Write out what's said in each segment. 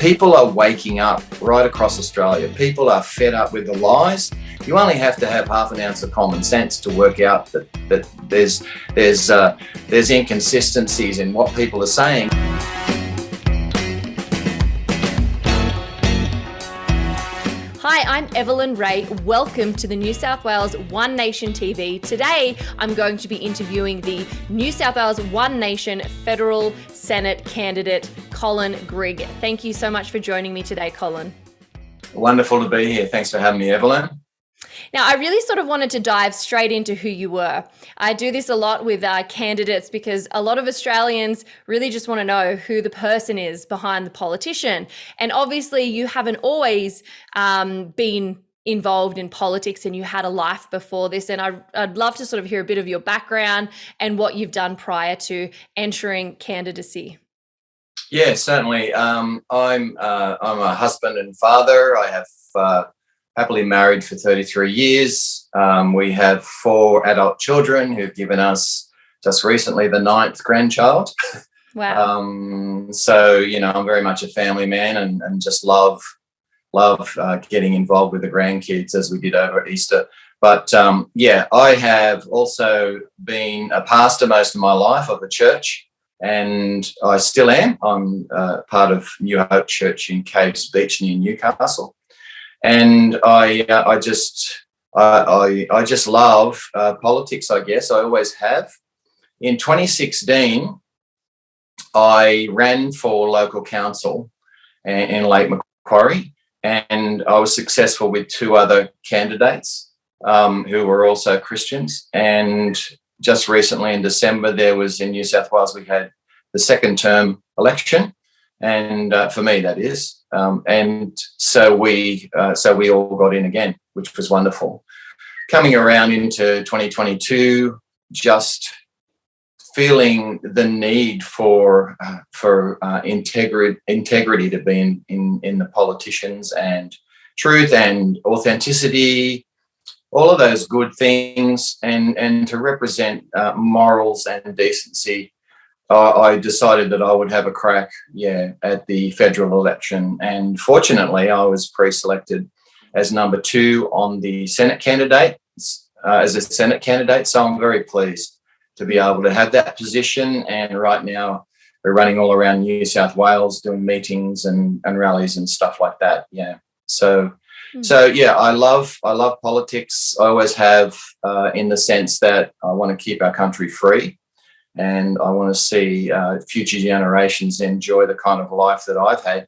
people are waking up right across Australia. People are fed up with the lies. You only have to have half an ounce of common sense to work out that there's inconsistencies in what people are saying. Hi, I'm Evelyn Rae. Welcome to the New South Wales One Nation TV. Today, I'm going to be interviewing the New South Wales One Nation Federal Senate Candidate, Colin Grigg. Thank you so much for joining me today, Colin. Wonderful to be here. Thanks for having me, Evelyn. Now, I really sort of wanted to dive straight into who you were. I do this a lot with candidates because a lot of Australians really just want to know who the person is behind the politician. And obviously, you haven't always been involved in politics and you had a life before this. And I'd love to sort of hear a bit of your background and what you've done prior to entering candidacy. Yeah, certainly. I'm a husband and father. I have happily married for 33 years. We have 4 adult children who've given us just recently the 9th grandchild. Wow. So, you know, I'm very much a family man and just love getting involved with the grandkids as we did over at Easter. But yeah, I have also been a pastor most of my life of a church, and I still am. I'm part of New Hope Church in Caves Beach near Newcastle. And I just love politics, I guess. I always have. In 2016, I ran for local council in Lake Macquarie, and I was successful with 2 other candidates who were also Christians. And just recently in December, in New South Wales, we had the second term election. And for me, that is. And so we all got in again, which was wonderful. Coming around into 2022, just feeling the need for integrity to be in the politicians, and truth and authenticity, all of those good things, and to represent morals and decency. I decided that I would have a crack, at the federal election. And fortunately, I was pre-selected as number 2 on the Senate candidate, as a Senate candidate. So I'm very pleased to be able to have that position. And right now, we're running all around New South Wales doing meetings and rallies and stuff like that. Yeah. So yeah, I love politics. I always have, in the sense that I want to keep our country free. And I want to see future generations enjoy the kind of life that I've had.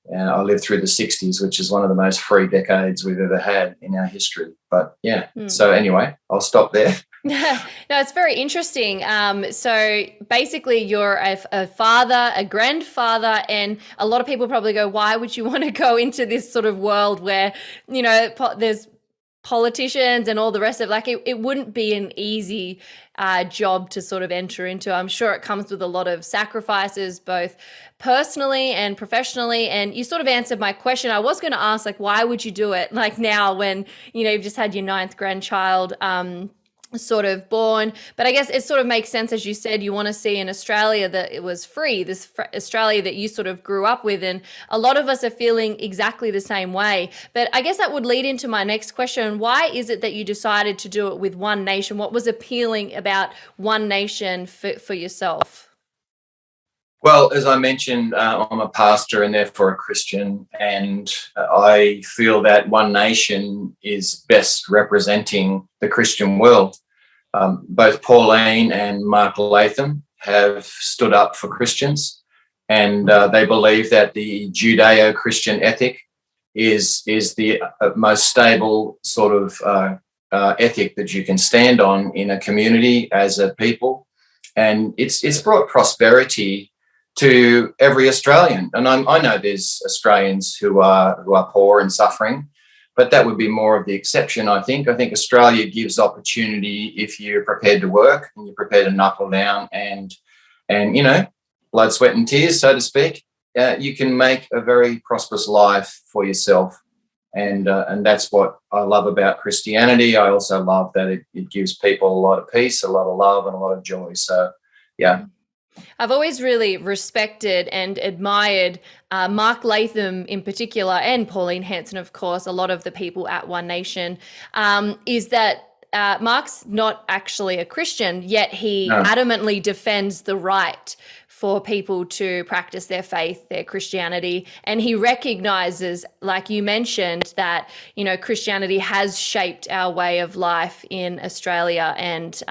And I lived through the 60s, which is one of the most free decades we've ever had in our history. But yeah, So anyway, I'll stop there. No, it's very interesting. So basically you're a father, a grandfather, and a lot of people probably go, why would you want to go into this sort of world where, you know, there's politicians and all the rest of it wouldn't be an easy job to sort of enter into. I'm sure it comes with a lot of sacrifices, both personally and professionally. And you sort of answered my question. I was going to ask, why would you do it now when, you've just had your 9th grandchild sort of born? But I guess it sort of makes sense, as you said, you want to see in Australia that it was free, this Australia that you sort of grew up with, and a lot of us are feeling exactly the same way. But I guess that would lead into my next question. Why is it that you decided to do it with One Nation? What was appealing about One Nation for yourself? Well, as I mentioned, I'm a pastor and therefore a Christian, and I feel that One Nation is best representing the Christian world. Both Pauline and Mark Latham have stood up for Christians, and they believe that the Judeo-Christian ethic is the most stable sort of ethic that you can stand on in a community as a people, and it's brought prosperity to every Australian. And I know there's Australians who are poor and suffering, but that would be more of the exception, I think. I think Australia gives opportunity if you're prepared to work and you're prepared to knuckle down and blood, sweat and tears, so to speak. You can make a very prosperous life for yourself. And that's what I love about Christianity. I also love that it gives people a lot of peace, a lot of love and a lot of joy. So, yeah. I've always really respected and admired Mark Latham in particular, and Pauline Hanson, of course, a lot of the people at One Nation, is that Mark's not actually a Christian, yet he No. adamantly defends the right for people to practice their faith, their Christianity. And he recognizes, like you mentioned, that, you know, Christianity has shaped our way of life in Australia. And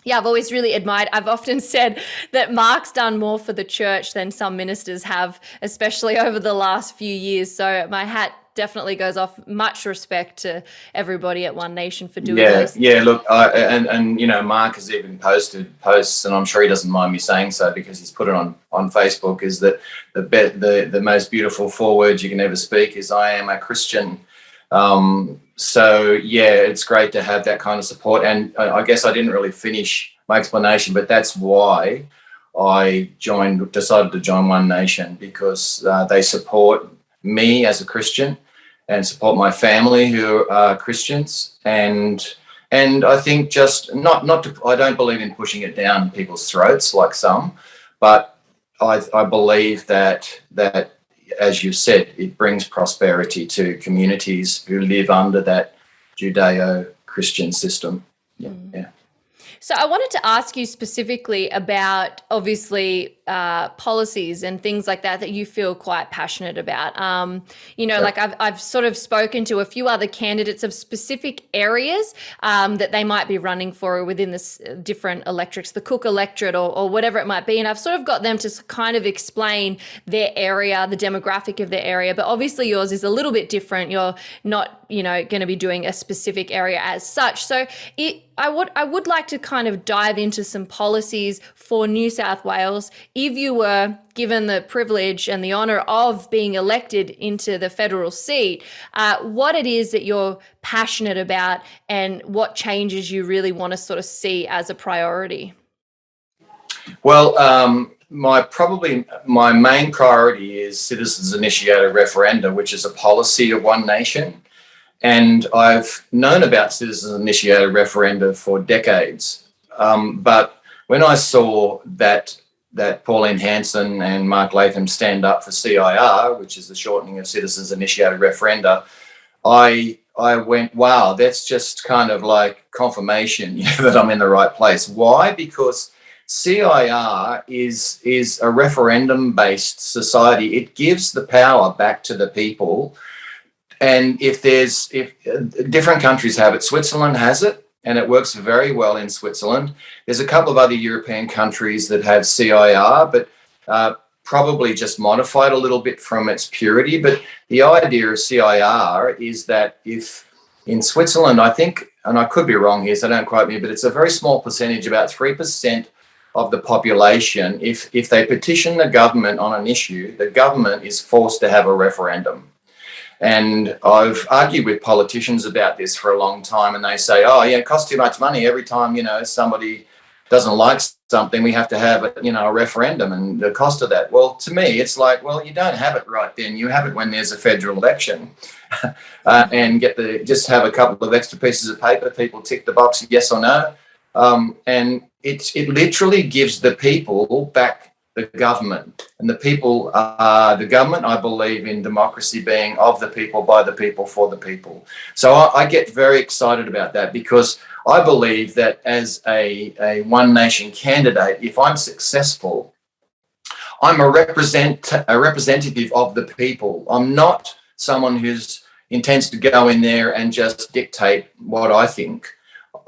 yeah, I've always really admired. I've often said that Mark's done more for the church than some ministers have, especially over the last few years. So my hat definitely goes off. Much respect to everybody at One Nation for doing this. Yeah. Look, and you know, Mark has even posted posts, and I'm sure he doesn't mind me saying so because he's put it on Facebook. Is that the most beautiful 4 words you can ever speak is "I am a Christian." So yeah, it's great to have that kind of support. And I guess I didn't really finish my explanation, but that's why I decided to join One Nation, because they support me as a Christian and support my family who are Christians. And I think just I don't believe in pushing it down people's throats like some, but I believe that as you said, it brings prosperity to communities who live under that Judeo-Christian system. Yeah. So I wanted to ask you specifically about, obviously, policies and things like that you feel quite passionate about. You know, like I've sort of spoken to a few other candidates of specific areas that they might be running for within this different electorates, the Cook electorate or whatever it might be. And I've sort of got them to kind of explain their area, the demographic of their area. But obviously yours is a little bit different. You're not, you know, going to be doing a specific area as such. So I would like to kind of dive into some policies for New South Wales if you were given the privilege and the honour of being elected into the federal seat, what it is that you're passionate about and what changes you really want to sort of see as a priority. Well, my main priority is citizens initiated referenda, which is a policy of One Nation. And I've known about citizens initiated referenda for decades. But when I saw that Pauline Hanson and Mark Latham stand up for CIR, which is the shortening of citizens initiated referenda, I went, wow, that's just kind of like confirmation that I'm in the right place. Why? Because CIR is a referendum-based society. It gives the power back to the people. And if different countries have it, Switzerland has it, and it works very well in Switzerland. There's a couple of other European countries that have CIR, but probably just modified a little bit from its purity. But the idea of CIR is that if in Switzerland, I think, and I could be wrong here, so don't quote me, but it's a very small percentage, about 3% of the population. If they petition the government on an issue, the government is forced to have a referendum. And I've argued with politicians about this for a long time, and they say, oh, yeah, it costs too much money. Every time, you know, somebody doesn't like something, we have to have, a referendum and the cost of that. Well, to me, it's like, well, you don't have it right then. You have it when there's a federal election and just have a couple of extra pieces of paper. People tick the box, yes or no. And it literally gives the people back the government, and the people are the government. I believe in democracy being of the people, by the people, for the people. So I get very excited about that, because I believe that as a One Nation candidate, if I'm successful, I'm a representative of the people. I'm not someone who's intends to go in there and just dictate what I think.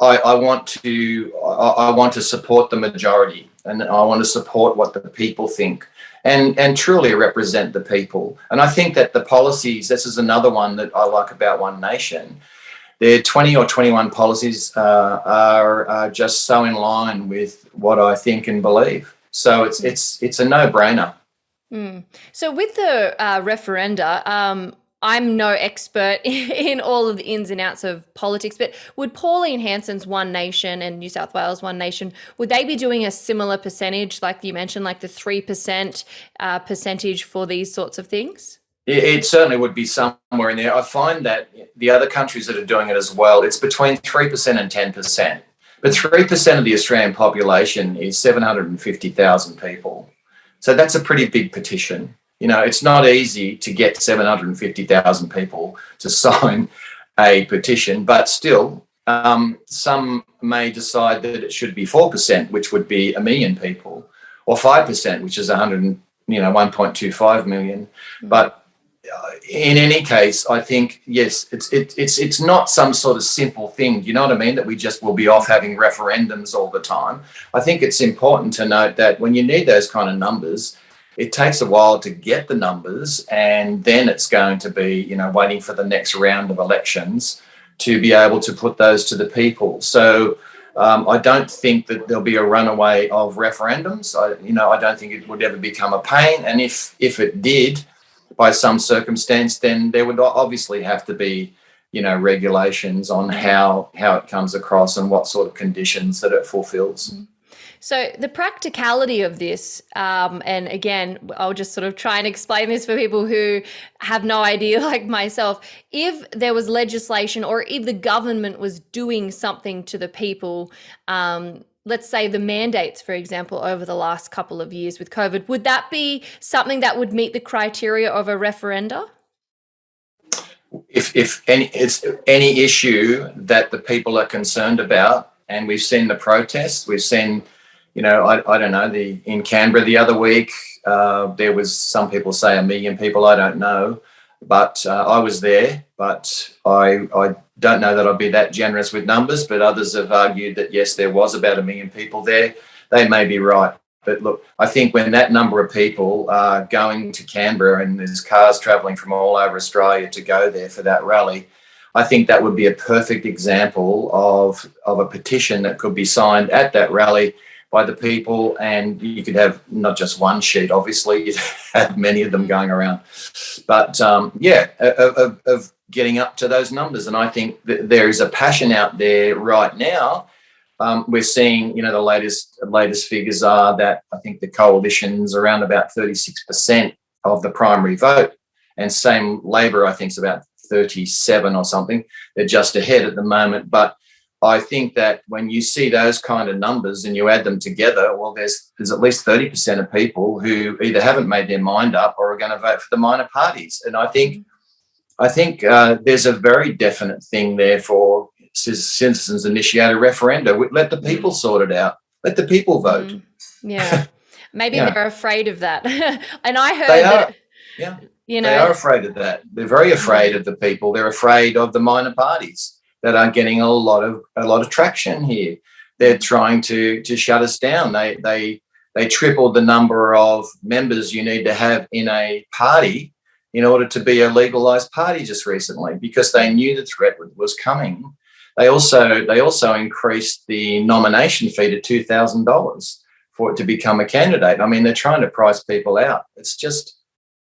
I want to support the majority, and I want to support what the people think, and truly represent the people. And I think that the policies, this is another one that I like about One Nation. Their 20 or 21 policies are just so in line with what I think and believe. So it's a no-brainer. So with the referenda, I'm no expert in all of the ins and outs of politics, but would Pauline Hanson's One Nation and New South Wales One Nation, would they be doing a similar percentage, like you mentioned, like the 3% percentage for these sorts of things? It certainly would be somewhere in there. I find that the other countries that are doing it as well, it's between 3% and 10%. But 3% of the Australian population is 750,000 people. So that's a pretty big petition. You know, it's not easy to get 750,000 people to sign a petition, but still, some may decide that it should be 4%, which would be 1 million people, or 5%, which is 1.25 million. But in any case, I think, yes, it's not some sort of simple thing. You know what I mean? That we just will be off having referendums all the time. I think it's important to note that when you need those kind of numbers, it takes a while to get the numbers, and then it's going to be, you know, waiting for the next round of elections to be able to put those to the people. So I don't think that there'll be a runaway of referendums. I don't think it would ever become a pain. And if it did, by some circumstance, then there would obviously have to be, you know, regulations on how it comes across and what sort of conditions that it fulfills. So the practicality of this, and again, I'll just sort of try and explain this for people who have no idea, like myself. If there was legislation, or if the government was doing something to the people, let's say the mandates, for example, over the last couple of years with COVID, would that be something that would meet the criteria of a referenda? If any issue that the people are concerned about, and we've seen the protests, we've seen, you know, I don't know, in Canberra the other week, there was, some people say 1 million people, I don't know, but I was there, but I don't know that I'd be that generous with numbers, but others have argued that, yes, there was about 1 million people there. They may be right. But look, I think when that number of people are going to Canberra, and there's cars travelling from all over Australia to go there for that rally, I think that would be a perfect example of a petition that could be signed at that rally by the people, and you could have not just one sheet, obviously, you'd have many of them going around. But of getting up to those numbers. And I think that there is a passion out there right now. We're seeing, you know, the latest figures are that I think the coalition's around about 36% of the primary vote, and same Labor, I think, is about 37 or something. They're just ahead at the moment. But I think that when you see those kind of numbers and you add them together, well, there's at least 30% of people who either haven't made their mind up or are going to vote for the minor parties. And I think there's a very definite thing there for citizens initiate a referenda. Let the people sort it out. Let the people vote. Yeah. Maybe they're afraid of that. And I heard that. Yeah. You know, they are afraid of that. They're very afraid of the people. They're afraid of the minor parties that are getting a lot of traction here. They're trying to shut us down. They tripled the number of members you need to have in a party in order to be a legalised party just recently, because they knew the threat was coming. They also increased the nomination fee to $2,000 for it to become a candidate. I mean, they're trying to price people out. It's just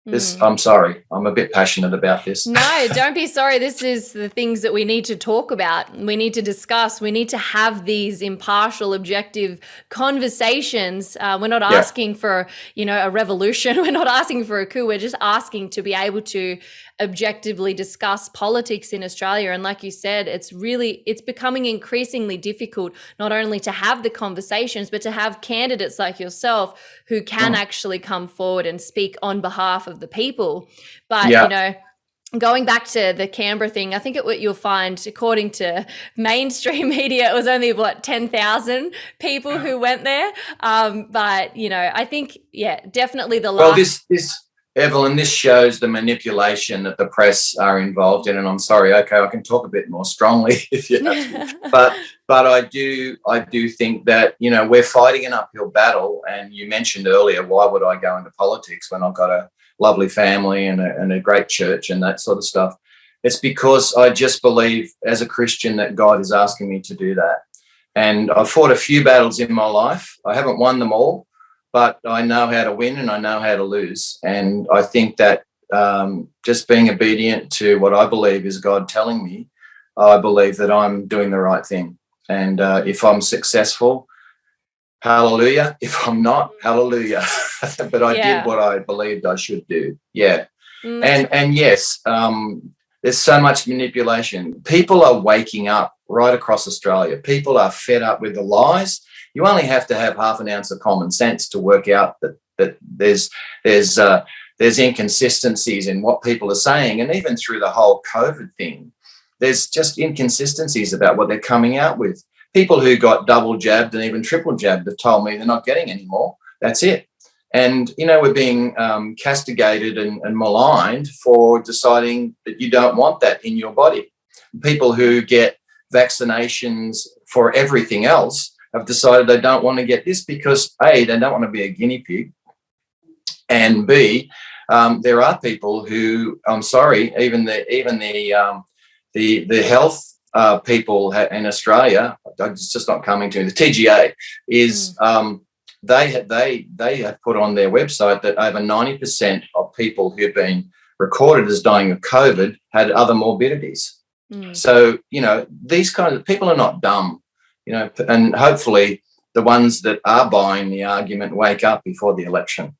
this. I'm sorry, I'm a bit passionate about this. No, don't be sorry. This is the things that we need to talk about. We need to discuss. We need to have these impartial, objective conversations. We're not asking for, you know, a revolution. We're not asking for a coup. We're just asking to be able to objectively discuss politics in Australia. And like you said, it's becoming increasingly difficult not only to have the conversations, but to have candidates like yourself who can actually come forward and speak on behalf of the people. But, you know, going back to the Canberra thing, I think what you'll find, according to mainstream media, it was only 10,000 people who went there. But, you know, I think, definitely the last. Well, Evelyn, this shows the manipulation that the press are involved in, and I'm sorry. Okay, I can talk a bit more strongly if you have to. But I do think that, you know, we're fighting an uphill battle. And you mentioned earlier, why would I go into politics when I've got a lovely family and a great church and that sort of stuff? It's because I just believe as a Christian that God is asking me to do that. And I've fought a few battles in my life. I haven't won them all, but I know how to win and I know how to lose. And I think that just being obedient to what I believe is God telling me, I believe that I'm doing the right thing. And if I'm successful, hallelujah. If I'm not, hallelujah. But I did what I believed I should do. Yeah. And yes, There's so much manipulation. People are waking up right across Australia. People are fed up with the lies. You only have to have half an ounce of common sense to work out that there's inconsistencies in what people are saying, and even through the whole COVID thing, there's just inconsistencies about what they're coming out with. People who got double jabbed and even triple jabbed have told me they're not getting any more. That's it. And, we're being castigated and maligned for deciding that you don't want that in your body. People who get vaccinations for everything else have decided they don't want to get this because, A, they don't want to be a guinea pig, and B, there are people who, I'm sorry, even the health people in Australia, it's just not coming to me. The TGA is they have put on their website that over 90% of people who've been recorded as dying of COVID had other morbidities. So, these kinds of people are not dumb, and hopefully the ones that are buying the argument wake up before the election.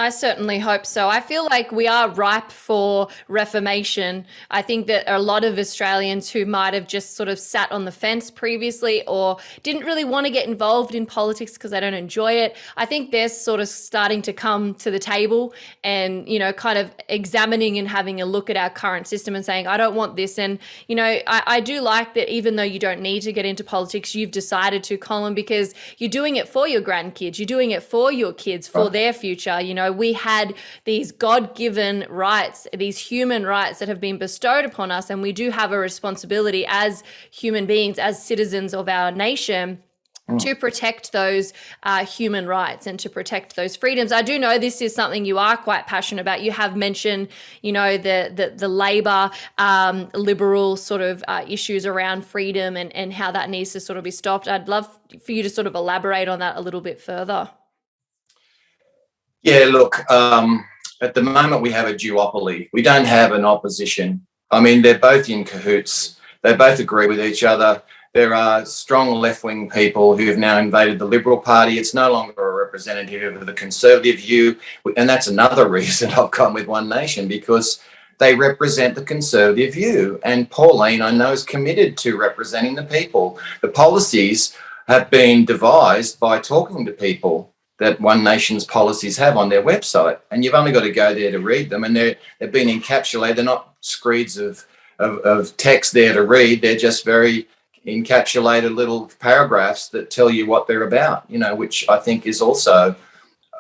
I certainly hope so. I feel like we are ripe for reformation. I think that a lot of Australians who might have just sort of sat on the fence previously or didn't really want to get involved in politics because they don't enjoy it, I think they're sort of starting to come to the table and, kind of examining and having a look at our current system and saying, I don't want this. And, I do like that even though you don't need to get into politics, you've decided to, Colin, because you're doing it for your grandkids. You're doing it for your kids, for their future. We had these God-given rights, these human rights that have been bestowed upon us, and we do have a responsibility as human beings, as citizens of our nation, to protect those human rights and to protect those freedoms. I do know this is something you are quite passionate about. You have mentioned, the Labor liberal sort of issues around freedom and how that needs to sort of be stopped. I'd love for you to sort of elaborate on that a little bit further. Yeah, look, at the moment we have a duopoly. We don't have an opposition. I mean, they're both in cahoots. They both agree with each other. There are strong left-wing people who have now invaded the Liberal Party. It's no longer a representative of the Conservative view. And that's another reason I've gone with One Nation, because they represent the Conservative view. And Pauline, I know, is committed to representing the people. The policies have been devised by talking to people that One Nation's policies have on their website. And you've only got to go there to read them. And they've been encapsulated. They're not screeds of text there to read. They're just very encapsulated little paragraphs that tell you what they're about, which I think is also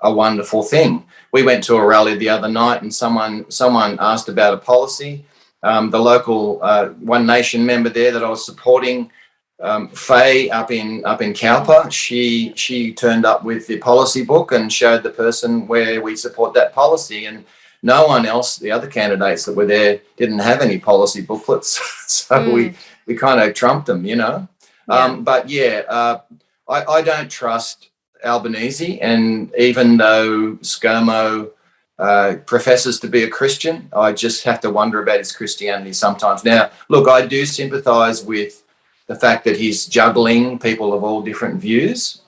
a wonderful thing. We went to a rally the other night and someone asked about a policy. The local One Nation member there that I was supporting, Faye up in Cowper, she turned up with the policy book and showed the person where we support that policy, and no one else, the other candidates that were there, didn't have any policy booklets. So we kind of trumped them, But I don't trust Albanese, and even though ScoMo professes to be a Christian, I just have to wonder about his Christianity sometimes. Now, look, I do sympathise with the fact that he's juggling people of all different views,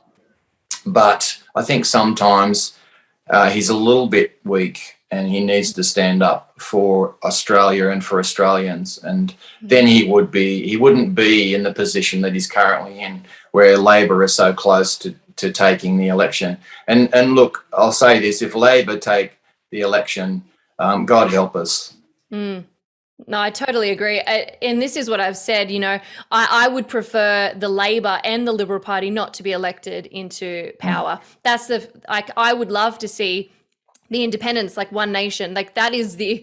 but I think sometimes he's a little bit weak and he needs to stand up for Australia and for Australians. And then he wouldn't be in the position that he's currently in, where Labor is so close to taking the election. And look, I'll say this, if Labor take the election, God help us. No, I totally agree. And this is what I've said, I would prefer the Labor and the Liberal Party not to be elected into power. That's I would love to see the independence, like One Nation, like that is the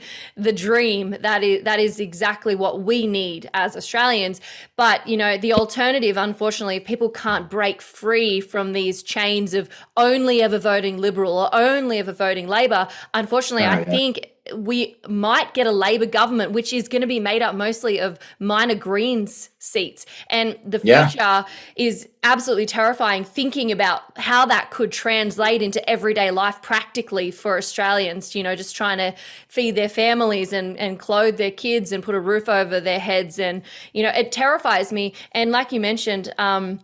dream. That is exactly what we need as Australians. But, the alternative, unfortunately, people can't break free from these chains of only ever voting Liberal or only ever voting Labor. Unfortunately, I think we might get a Labor government, which is going to be made up mostly of minor Greens seats. And the future is absolutely terrifying, thinking about how that could translate into everyday life practically for Australians, just trying to feed their families and clothe their kids and put a roof over their heads. And, it terrifies me. And like you mentioned, I'm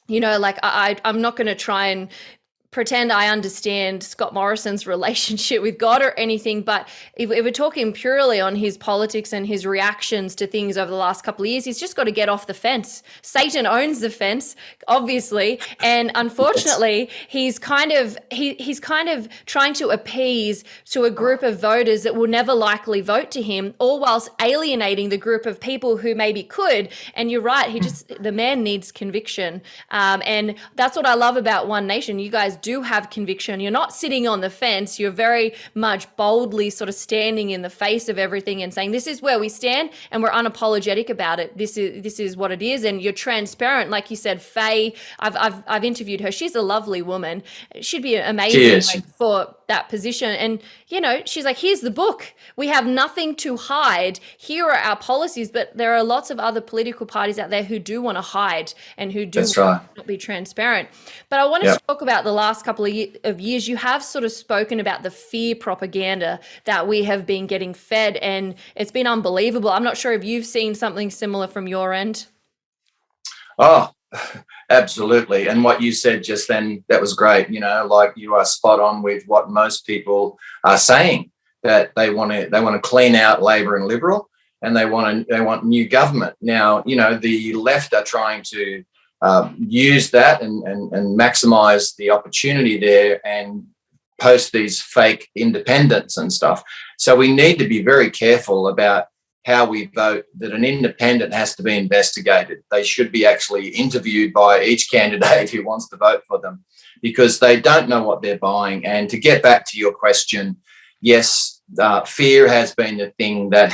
not going to try and pretend I understand Scott Morrison's relationship with God or anything, but if we're talking purely on his politics and his reactions to things over the last couple of years, he's just got to get off the fence. Satan owns the fence, obviously, and unfortunately, he's kind of trying to appease to a group of voters that will never likely vote to him, all whilst alienating the group of people who maybe could. And you're right, the man needs conviction, and that's what I love about One Nation. You guys do have conviction. You're not sitting on the fence. You're very much boldly sort of standing in the face of everything and saying, this is where we stand, and we're unapologetic about it. This is what it is. And you're transparent. Like you said, Faye, I've interviewed her. She's a lovely woman. She'd be amazing for that position. And, she's like, here's the book. We have nothing to hide. Here are our policies. But there are lots of other political parties out there who do want to hide and who do not be transparent. But I wanted to talk about the last couple of years. You have sort of spoken about the fear propaganda that we have been getting fed, and it's been unbelievable. I'm not sure if you've seen something similar from your end. Oh, absolutely. And what you said just then, that was great. Like, you are spot on with what most people are saying, that they want to clean out Labor and Liberal, and they want new government. Now, the left are trying to use that and maximise the opportunity there and post these fake independents and stuff. So we need to be very careful about how we vote, that an independent has to be investigated. They should be actually interviewed by each candidate who wants to vote for them, because they don't know what they're buying. And to get back to your question, yes, fear has been the thing that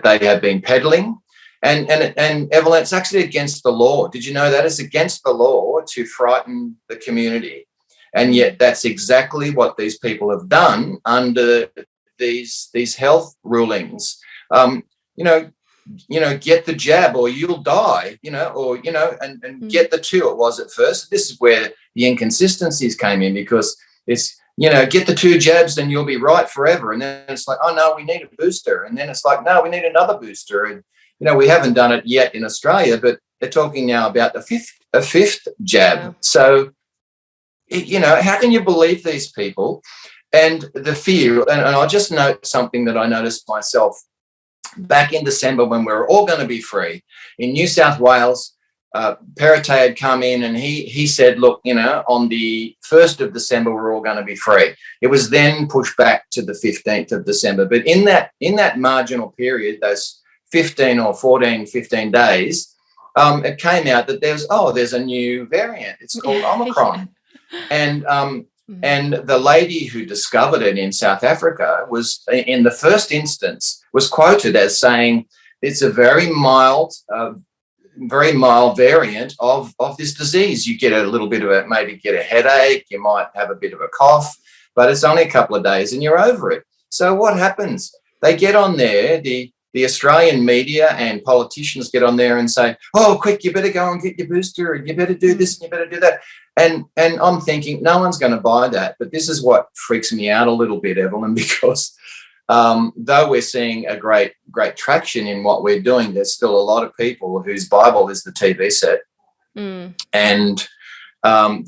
they have been peddling. And Evelyn, it's actually against the law. Did you know that? It's against the law to frighten the community. And yet that's exactly what these people have done under these health rulings. Get the jab or you'll die, and get the two. It was at first. This is where the inconsistencies came in, because it's, get the 2 jabs and you'll be right forever. And then it's like, oh, no, we need a booster. And then it's like, no, we need another booster. And, we haven't done it yet in Australia, but they're talking now about a fifth jab. Yeah. So, how can you believe these people? And the fear, and I'll just note something that I noticed myself back in December when we were all going to be free. In New South Wales, Perrottet had come in and he said, look, on the 1st of December, we're all going to be free. It was then pushed back to the 15th of December. But in that marginal period, those 15 or 14, 15 days, it came out that there's a new variant. It's called Omicron. And the lady who discovered it in South Africa was, in the first instance, was quoted as saying it's a very mild variant of this disease. You get a little bit of maybe get a headache, you might have a bit of a cough, but it's only a couple of days and you're over it. So what happens? They get on there, the Australian media and politicians get on there and say, oh, quick, you better go and get your booster, and you better do this and you better do that. And I'm thinking, no one's going to buy that. But this is what freaks me out a little bit, Evelyn, because though we're seeing a great traction in what we're doing, there's still a lot of people whose Bible is the TV set. And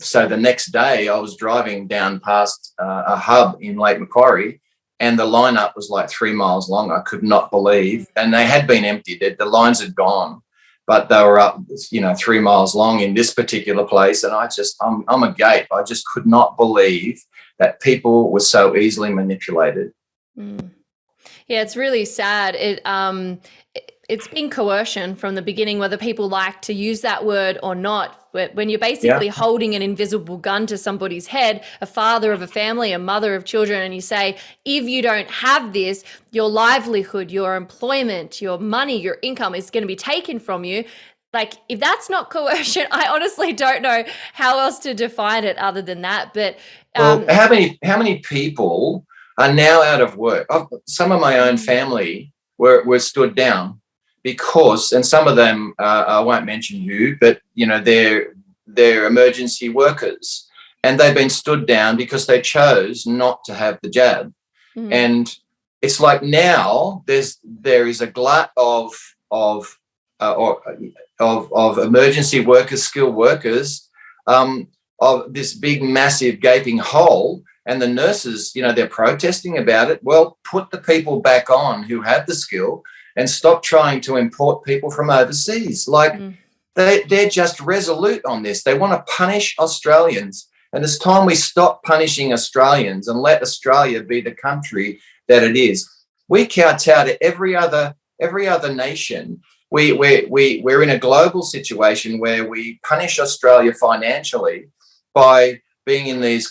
so the next day I was driving down past a hub in Lake Macquarie, and the lineup was like 3 miles long. I could not believe, and they had been emptied. The lines had gone, but they were up, 3 miles long in this particular place. And I'm agape. I just could not believe that people were so easily manipulated. Yeah, it's really sad. It's been coercion from the beginning, whether people like to use that word or not. When you're basically holding an invisible gun to somebody's head, a father of a family, a mother of children, and you say, if you don't have this, your livelihood, your employment, your money, your income is going to be taken from you. Like, if that's not coercion, I honestly don't know how else to define it other than that. But how many people are now out of work? Some of my own family were stood down because, and some of them, I won't mention who, but they're emergency workers, and they've been stood down because they chose not to have the jab. And it's like now there is a glut of emergency workers, skilled workers, of this big, massive, gaping hole, and the nurses, they're protesting about it. Well, put the people back on who have the skill and stop trying to import people from overseas. They're just resolute on this. They want to punish Australians. And it's time we stop punishing Australians and let Australia be the country that it is. We kowtow to every other nation. We're in a global situation where we punish Australia financially by being in these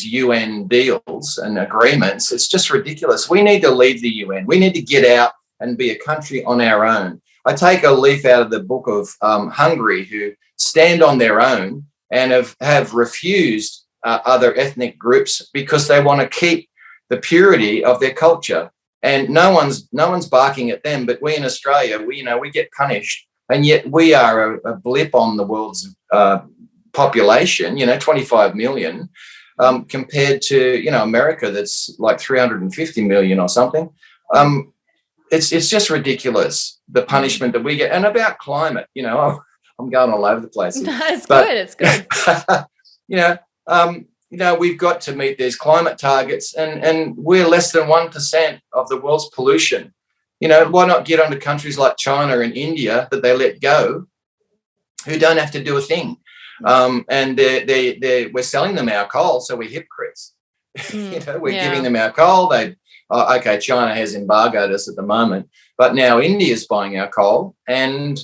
UN deals and agreements. It's just ridiculous. We need to leave the UN. We need to get out and be a country on our own. I take a leaf out of the book of Hungary, who stand on their own and have refused other ethnic groups because they want to keep the purity of their culture. And no one's barking at them, but we in Australia, we get punished, and yet we are a blip on the world's population, 25 million, compared to, America, that's like 350 million or something. It's just ridiculous, the punishment that we get. And about climate, I'm going all over the place. It's good. We've got to meet these climate targets, and we're less than 1% of the world's pollution. Why not get onto countries like China and India that they let go, who don't have to do a thing? And we're selling them our coal, so we're hypocrites. We're giving them our coal. China has embargoed us at the moment, but now India's buying our coal, and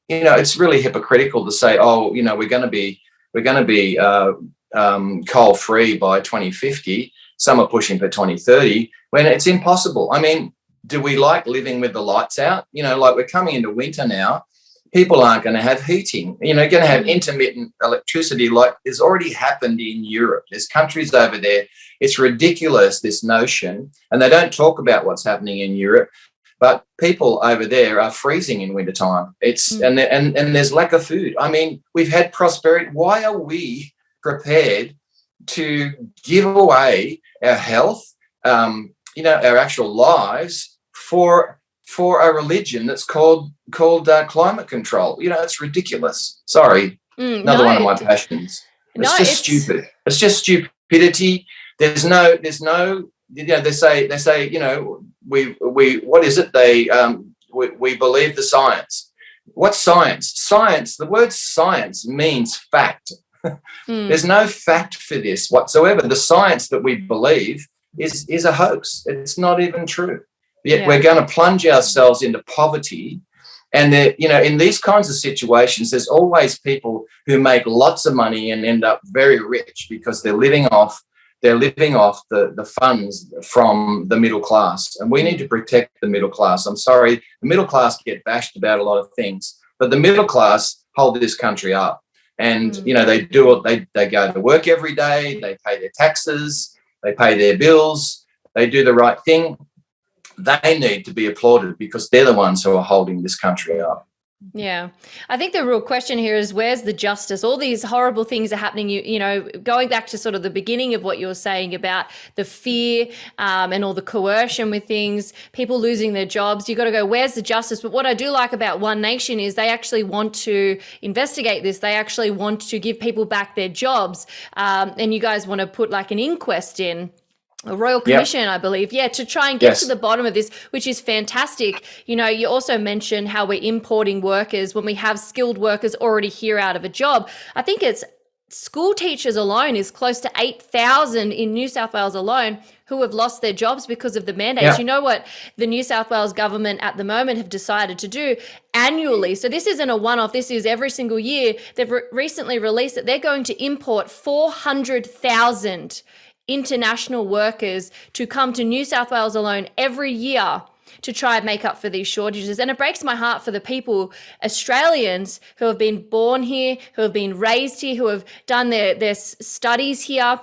it's really hypocritical to say, we're going to be coal free by 2050. Some are pushing for 2030 when it's impossible. I mean, do we like living with the lights out? We're coming into winter now. People aren't going to have heating. Going to have intermittent electricity like it's already happened in Europe. There's countries over there. It's ridiculous, this notion. And they don't talk about what's happening in Europe. But people over there are freezing in wintertime. And there's lack of food. I mean, we've had prosperity. Why are we prepared to give away our health, our actual lives for a religion that's called climate control? It's ridiculous. Sorry, another one of my passions. It's just stupid. It's just stupidity. There's no. They say. We what is it? We believe the science. What's science? Science. The word science means fact. There's no fact for this whatsoever. The science that we believe is a hoax. It's not even true. Yet we're going to plunge ourselves into poverty. And in these kinds of situations, there's always people who make lots of money and end up very rich because they're living off the funds from the middle class. And we need to protect the middle class. I'm sorry, the middle class get bashed about a lot of things, but the middle class hold this country up. And, they do it. They go to work every day. They pay their taxes. They pay their bills. They do the right thing. They need to be applauded because they're the ones who are holding this country up. Yeah. I think the real question here is, where's the justice? All these horrible things are happening, going back to sort of the beginning of what you were saying about the fear and all the coercion with things, people losing their jobs. You got to go, where's the justice? But what I do like about One Nation is they actually want to investigate this. They actually want to give people back their jobs. And you guys want to put like an inquest in. A royal commission, I believe, to try and get to the bottom of this, which is fantastic. You also mentioned how we're importing workers when we have skilled workers already here out of a job. I think it's school teachers alone is close to 8,000 in New South Wales alone who have lost their jobs because of the mandates. Yeah. You know what the New South Wales government at the moment have decided to do annually? So this isn't a one-off. This is every single year. They've recently released that they're going to import 400,000 international workers to come to New South Wales alone every year to try and make up for these shortages. And it breaks my heart for the people, Australians who have been born here, who have been raised here, who have done their studies here,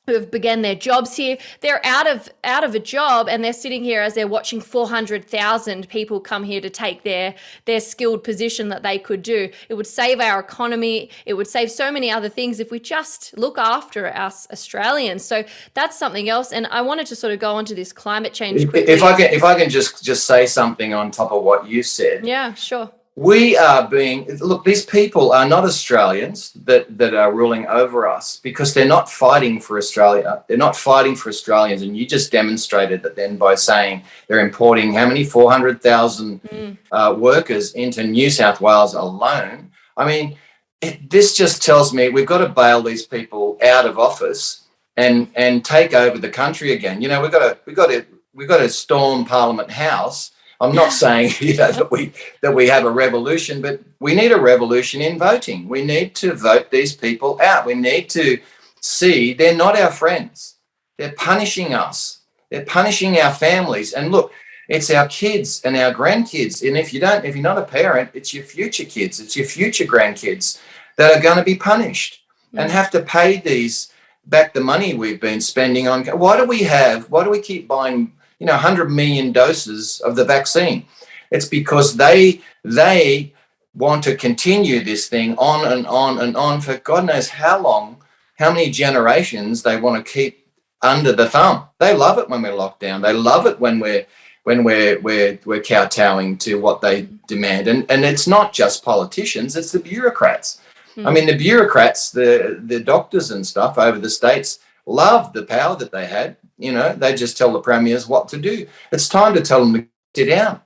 who have begun their jobs here. They're out of a job, and they're sitting here as they're watching 400,000 people come here to take their skilled position that they could do. It would save our economy. It would save so many other things if we just look after us Australians. So that's something else. And I wanted to sort of go on to this climate change quickly. If I can just say something on top of what you said. Yeah, sure. we are being, look, these people are not Australians that are ruling over us, because they're not fighting for Australia. They're not fighting for Australians. And you just demonstrated that then by saying they're importing how many, 400,000 workers into New South Wales alone. I mean, this just tells me we've got to bail these people out of office and take over the country again. You know, we've got to storm Parliament House. I'm not saying, you know, that we have a revolution, but we need a revolution in voting. We need to vote these people out. We need to see they're not our friends. They're punishing us. They're punishing our families. And look, it's our kids and our grandkids. And if you're not a parent, it's your future kids, it's your future grandkids that are going to be punished and have to pay back the money we've been spending on. Why do we keep buying 100 million doses of the vaccine? It's because they want to continue this thing on and on and on for God knows how long, how many generations they want to keep under the thumb. They love it when we're locked down. They love it when we're kowtowing to what they demand. And it's not just politicians, it's the bureaucrats. I mean, the bureaucrats, the doctors and stuff over the states loved the power that they had. You know, they just tell the premiers what to do. It's time to tell them to sit down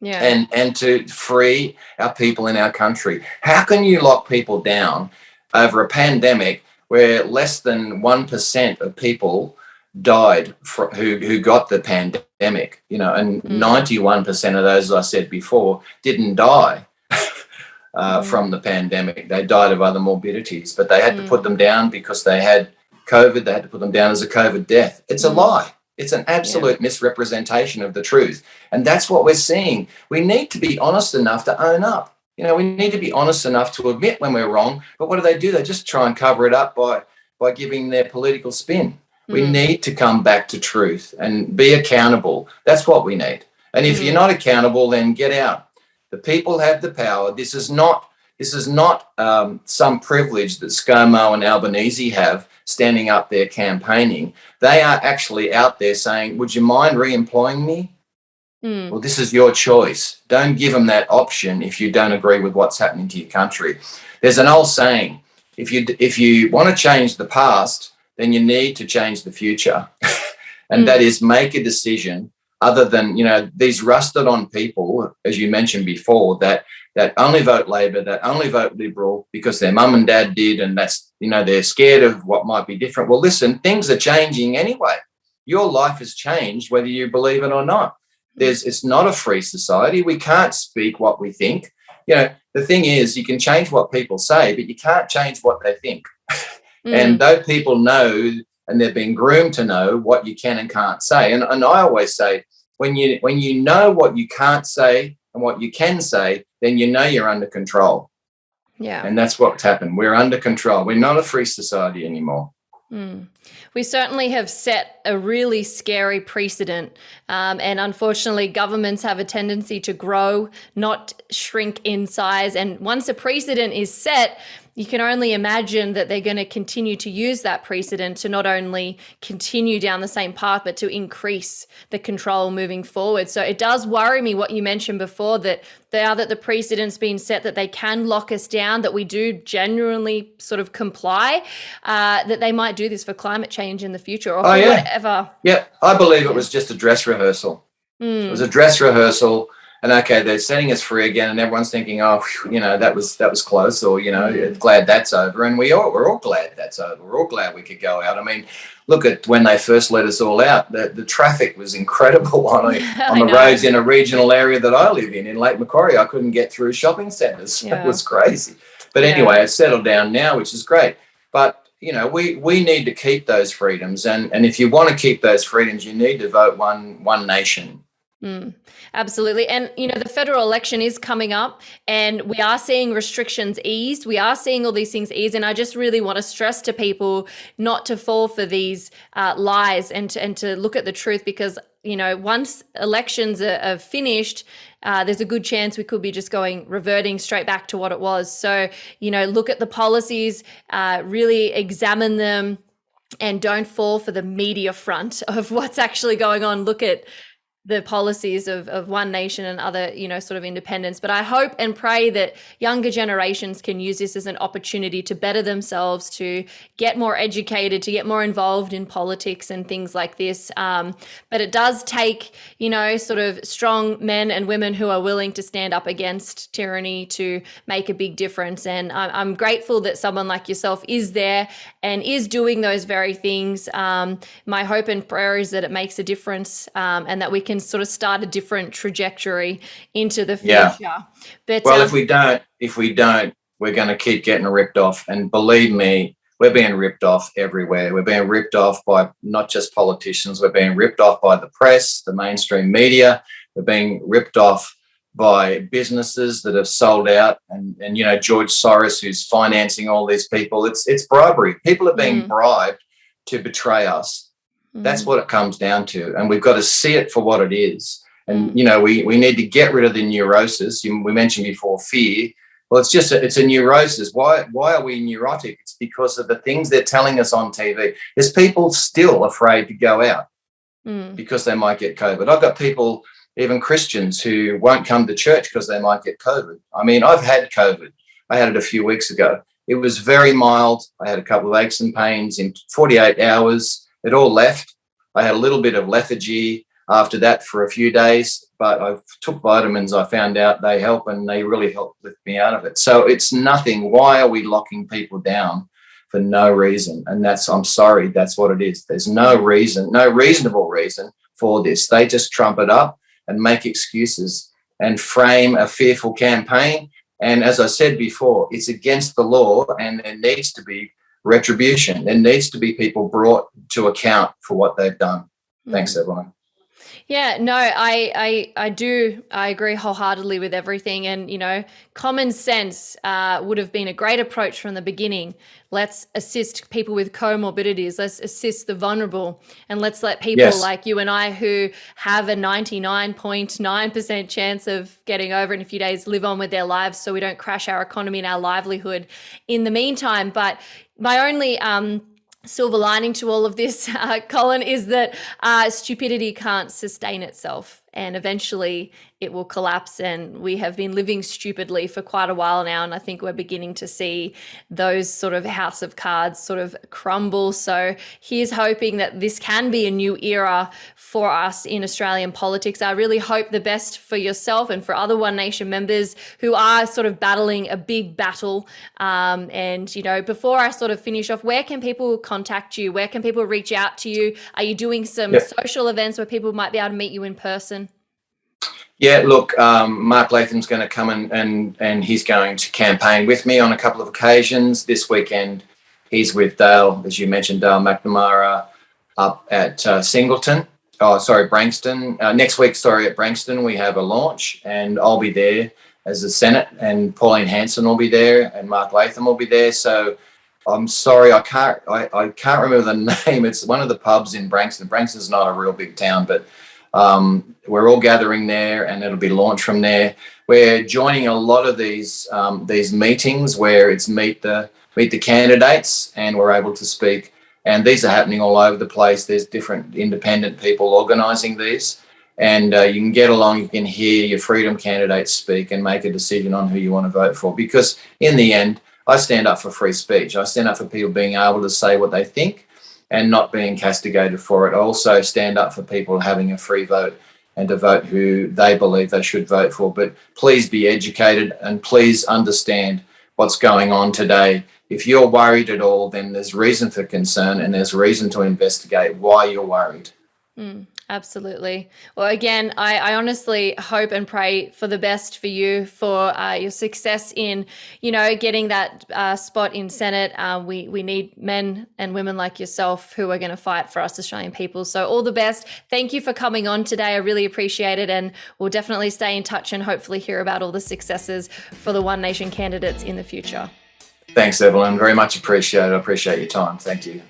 and to free our people in our country. How can you lock people down over a pandemic where less than 1% of people died who got the pandemic, and 91% of those, as I said before, didn't die from the pandemic. They died of other morbidities, but they had to put them down because they had COVID. They had to put them down as a COVID death. It's a lie. It's an absolute misrepresentation of the truth. And that's what we're seeing. We need to be honest enough to own up. We need to be honest enough to admit when we're wrong. But what do? They just try and cover it up by giving their political spin. We need to come back to truth and be accountable. That's what we need. And if you're not accountable, then get out. The people have the power. This is not some privilege that ScoMo and Albanese have standing up there campaigning. They are actually out there saying, would you mind re-employing me? Well, this is your choice. Don't give them that option if you don't agree with what's happening to your country. There's an old saying, if you want to change the past, then you need to change the future. And that is make a decision other than, these rusted on people, as you mentioned before, that only vote Labor, that only vote Liberal because their mum and dad did, and that's, they're scared of what might be different. Well, listen, things are changing anyway. Your life has changed whether you believe it or not. It's not a free society. We can't speak what we think. The thing is, you can change what people say, but you can't change what they think. And those people know, and they've been groomed to know what you can and can't say. And I always say, when you know what you can't say and what you can say, then you're under control. Yeah. And that's what's happened. We're under control. We're not a free society anymore. We certainly have set a really scary precedent. And unfortunately, governments have a tendency to grow, not shrink in size. And once a precedent is set, you can only imagine that they're going to continue to use that precedent to not only continue down the same path, but to increase the control moving forward. So it does worry me what you mentioned before, that now that the precedent's been set, that they can lock us down, that we do genuinely sort of comply, that they might do this for climate change in the future or for whatever. Yeah, I believe it was just a dress rehearsal. It was a dress rehearsal. And okay, they're setting us free again, and everyone's thinking, oh, that was close, or glad that's over. And we're all glad that's over. We're all glad we could go out. I mean, look at when they first let us all out. The traffic was incredible on the roads in a regional area that I live in Lake Macquarie. I couldn't get through shopping centres. It was crazy. But anyway, it's settled down now, which is great. But we need to keep those freedoms, and if you want to keep those freedoms, you need to vote one nation. Absolutely. And, the federal election is coming up, and we are seeing restrictions eased. We are seeing all these things ease. And I just really want to stress to people not to fall for these lies and to look at the truth, because, once elections are finished, there's a good chance we could be just reverting straight back to what it was. So, look at the policies, really examine them, and don't fall for the media front of what's actually going on. Look at the policies of One Nation and other, sort of independence. But I hope and pray that younger generations can use this as an opportunity to better themselves, to get more educated, to get more involved in politics and things like this. But it does take, sort of strong men and women who are willing to stand up against tyranny to make a big difference. And I'm grateful that someone like yourself is there and is doing those very things. My hope and prayer is that it makes a difference, and that we can sort of start a different trajectory into the future. Yeah. But well, if we don't, we're going to keep getting ripped off. And believe me, we're being ripped off everywhere. We're being ripped off by not just politicians. We're being ripped off by the press, the mainstream media. We're being ripped off by businesses that have sold out, and George Soros, who's financing all these people. It's bribery. People are being bribed to betray us. That's what it comes down to, and we've got to see it for what it is. And we need to get rid of the neurosis. We mentioned before fear. Well, it's a neurosis. Why are we neurotic? It's because of the things they're telling us on TV. There's people still afraid to go out because they might get COVID. I've got people, even Christians, who won't come to church because they might get COVID. I mean, I've had COVID. I had it a few weeks ago. It was very mild. I had a couple of aches and pains in 48 hours. It all left. I had a little bit of lethargy after that for a few days, but I took vitamins. I found out they help, and they really helped lift me out of it. So it's nothing. Why are we locking people down for no reason? And I'm sorry, that's what it is. There's no reason, no reasonable reason for this. They just trump it up and make excuses and frame a fearful campaign. And as I said before, it's against the law, and there needs to be retribution. There needs to be people brought to account for what they've done. Thanks, Evelyn. Yeah, no, I agree wholeheartedly with everything. And, common sense would have been a great approach from the beginning. Let's assist people with comorbidities. Let's assist the vulnerable. And let's let people like you and I, who have a 99.9% chance of getting over in a few days, live on with their lives so we don't crash our economy and our livelihood in the meantime. But my only silver lining to all of this, Colin, is that stupidity can't sustain itself, and eventually it will collapse. And we have been living stupidly for quite a while now, and I think we're beginning to see those sort of house of cards sort of crumble. So here's hoping that this can be a new era for us in Australian politics. I really hope the best for yourself and for other One Nation members who are sort of battling a big battle. And, before I sort of finish off, where can people contact you? Where can people reach out to you? Are you doing some social events where people might be able to meet you in person? Yeah, look, Mark Latham's going to come and he's going to campaign with me on a couple of occasions. This weekend, he's with Dale, as you mentioned, Dale McNamara, up at Singleton. Branxton. Next week, at Branxton, we have a launch, and I'll be there as the Senate, and Pauline Hanson will be there, and Mark Latham will be there. So I'm sorry, I can't remember the name. It's one of the pubs in Branxton. Branxton's not a real big town, but we're all gathering there, and it'll be launched from there. We're joining a lot of these meetings where it's meet the candidates, and we're able to speak. And these are happening all over the place. There's different independent people organising these, and you can get along. You can hear your freedom candidates speak and make a decision on who you want to vote for. Because in the end, I stand up for free speech. I stand up for people being able to say what they think and not being castigated for it. I also stand up for people having a free vote and to vote who they believe they should vote for. But please be educated, and please understand what's going on today. If you're worried at all, then there's reason for concern, and there's reason to investigate why you're worried. Absolutely. Well, again, I honestly hope and pray for the best for you, for your success in, getting that spot in Senate. We need men and women like yourself who are going to fight for us Australian people. So all the best. Thank you for coming on today. I really appreciate it. And we'll definitely stay in touch and hopefully hear about all the successes for the One Nation candidates in the future. Thanks, Evelyn. Very much appreciated. I appreciate your time. Thank you.